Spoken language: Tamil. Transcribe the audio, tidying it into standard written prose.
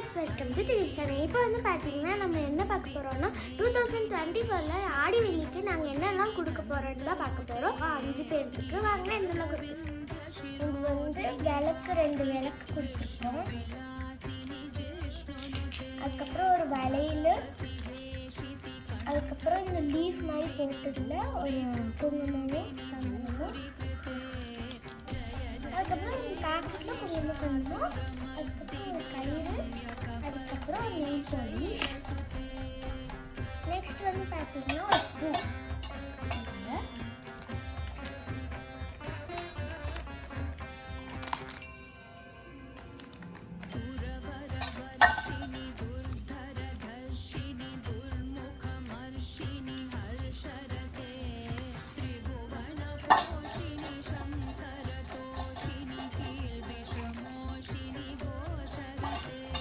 guys, welcome to this channel. இப்போ வந்து பாத்தீங்கன்னா நம்ம என்ன பார்க்க போறோம்னா 2024ல ஆடி வெள்ளிக்கு நாங்க என்னெல்லாம் கொடுக்க போறோம்னு தான் பார்க்க போறோம். 5 பேருக்கு வாங்க என்னெல்லாம் கொடுப்போம். இது வந்து விளக்கு 2 விளக்கு கொடுத்துருக்கோம். அதுக்கப்புறம் ஒரு வளையல், அதுக்கப்புறம் இந்த லீஃப் மாதிரி போட்டதுல ஒரு குங்குமமும் அதுக்கப்புறம் இந்த பேக்கெட்டில் கொஞ்சமாக அதுக்கப்புறம் ஒரு கயிறு, அதுக்கப்புறம் ஒரு நெய் சொல்லி நெக்ஸ்ட் வந்து பார்த்தீங்கன்னா ஒரு பூ.